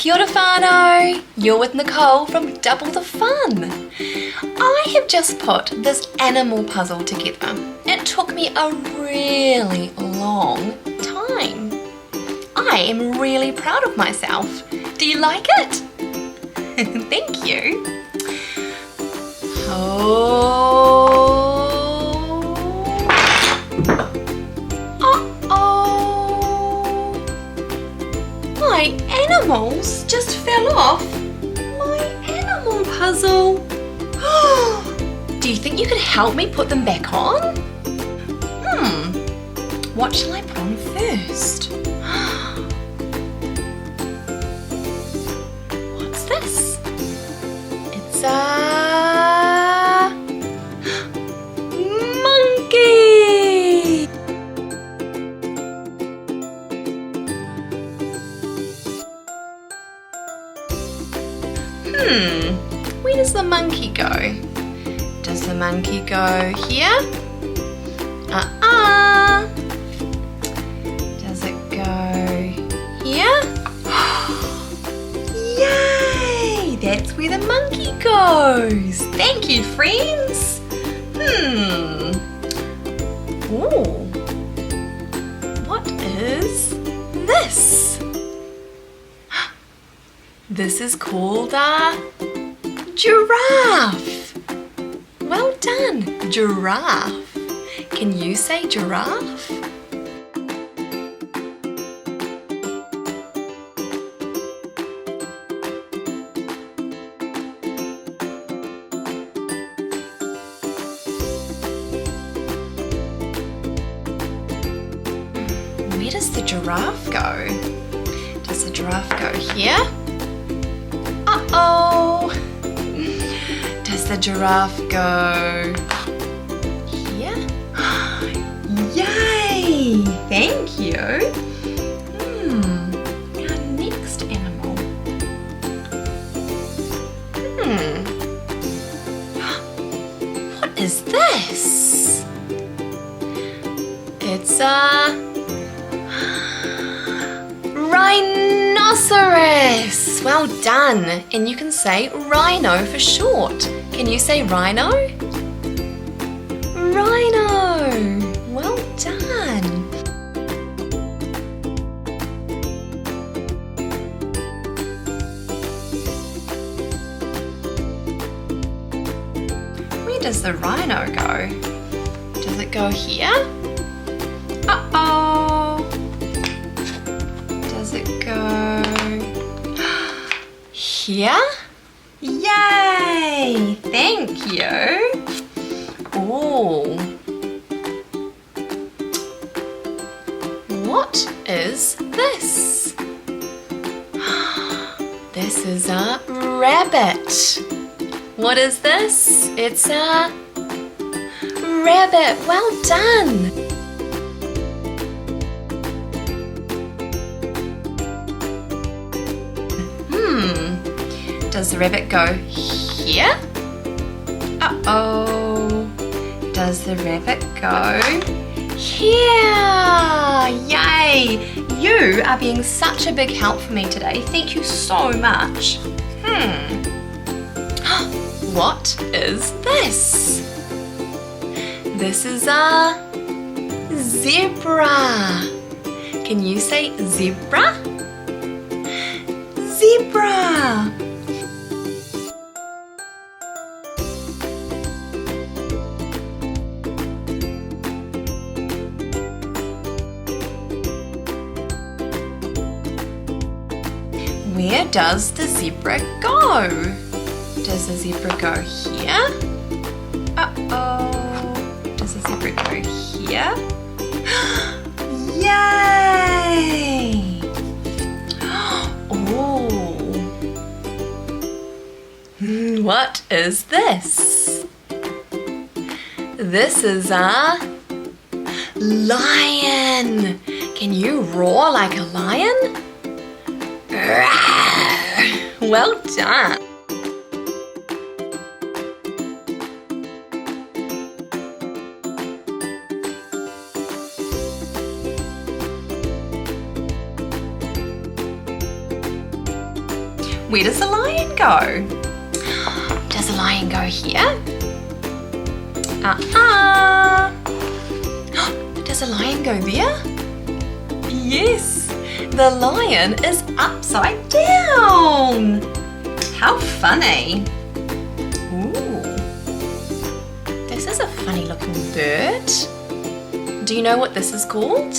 Kia ora whānau! You're with Nicole from Double the Fun. I have just put this animal puzzle together. It took me a really long time. I am really proud of myself. Do you like it? Thank you. My animals just fell off my animal puzzle. Do you think you could help me put them back on? What shall I put on first? What's this? It's a monkey. Where does the monkey go? Does the monkey go here? Does it go here? Yay! That's where the monkey goes. Thank you, friends. Ooh. What is this? This is called a giraffe. Well done, giraffe. Can you say giraffe? Where does the giraffe go? Does the giraffe go here? Uh-oh! Does the giraffe go here? Yay! Thank you! Our next animal. What is this? It's a rhinoceros! Well done! And you can say rhino for short. Can you say rhino? Rhino! Well done! Where does the rhino go? Does it go here? Uh-oh! Does it go here? Yay! Thank you! Oh! What is this? This is a rabbit. What is this? It's a rabbit. Well done! Does the rabbit go here? Uh-oh. Does the rabbit go here? Yay! You are being such a big help for me today. Thank you so much. What is this? This is a zebra. Can you say zebra? Zebra! Where does the zebra go? Does the zebra go here? Uh-oh. Does the zebra go here? Yay! Oh. What is this? This is a lion. Can you roar like a lion? Well done! Where does the lion go? Does the lion go here? Does the lion go there? Yes, the lion is upside down. How funny. Ooh, this is a funny looking bird. Do you know what this is called?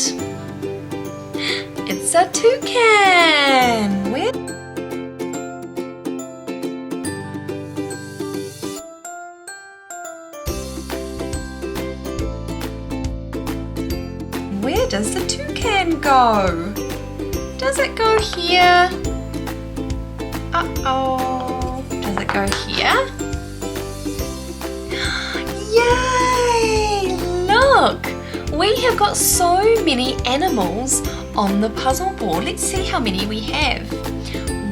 It's a toucan. Where does the toucan go? Does it go here? Uh-oh. Does it go here? Yay! Look! We have got so many animals on the puzzle board. Let's see how many we have.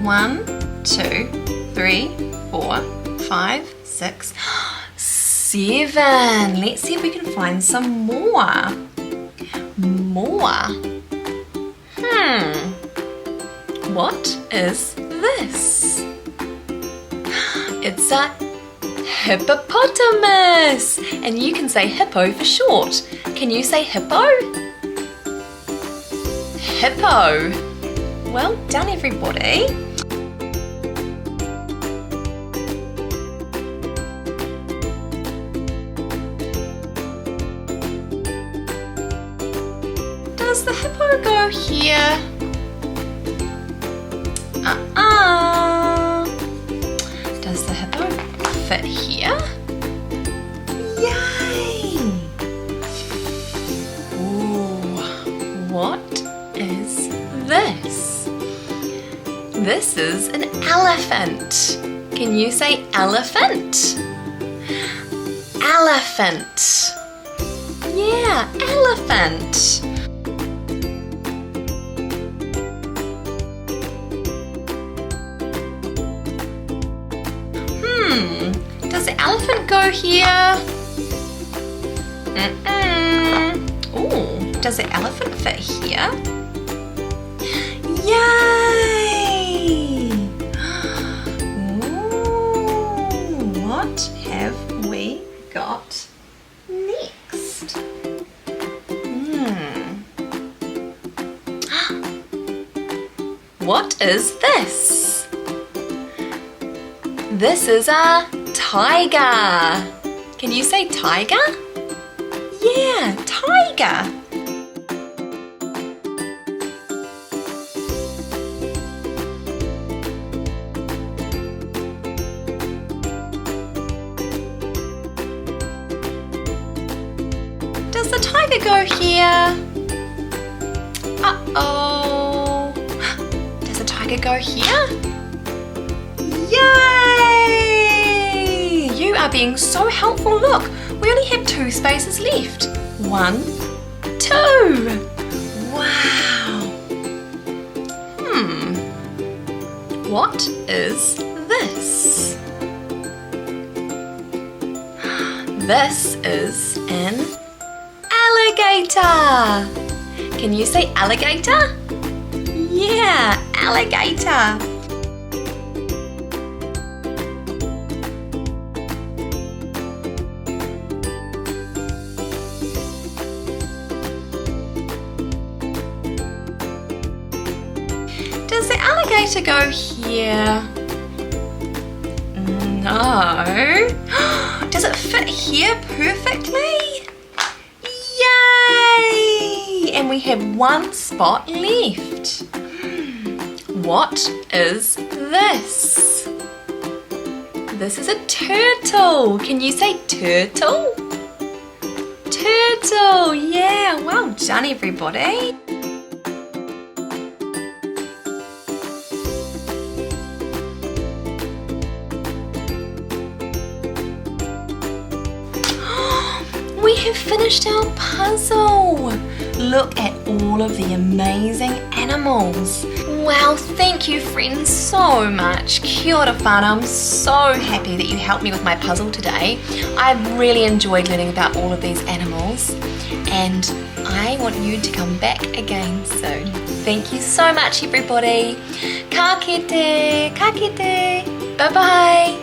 1, 2, 3, 4, 5, 6, 7. Let's see if we can find some more. What is this? It's a hippopotamus, and you can say hippo for short. Can you say hippo? Hippo. Well done, everybody. Does the hippo go here? Does the hippo fit here? Yay! Ooh, what is this? This is an elephant. Can you say elephant? Elephant. Yeah, elephant. Does the elephant go here? Ooh, does the elephant fit here? Yay! Ooh, what have we got next? What is this? This is a tiger. Can you say tiger? Yeah, tiger. Does the tiger go here? Uh-oh. Does the tiger go here? Yay! You are being so helpful. Look, we only have 2 spaces left. 1, 2. Wow. What is this? This is an alligator. Can you say alligator? Yeah, alligator. Does the alligator go here? No. Does it fit here perfectly? Yay! And we have 1 spot left. What is this? This is a turtle. Can you say turtle? Turtle, yeah, well done everybody. We have finished our puzzle. Look at all of the amazing animals. Wow, thank you friends so much. Kia ora whānau. I'm so happy that you helped me with my puzzle today. I've really enjoyed learning about all of these animals and I want you to come back again soon. Thank you so much everybody. Ka kite, ka kite. Bye bye.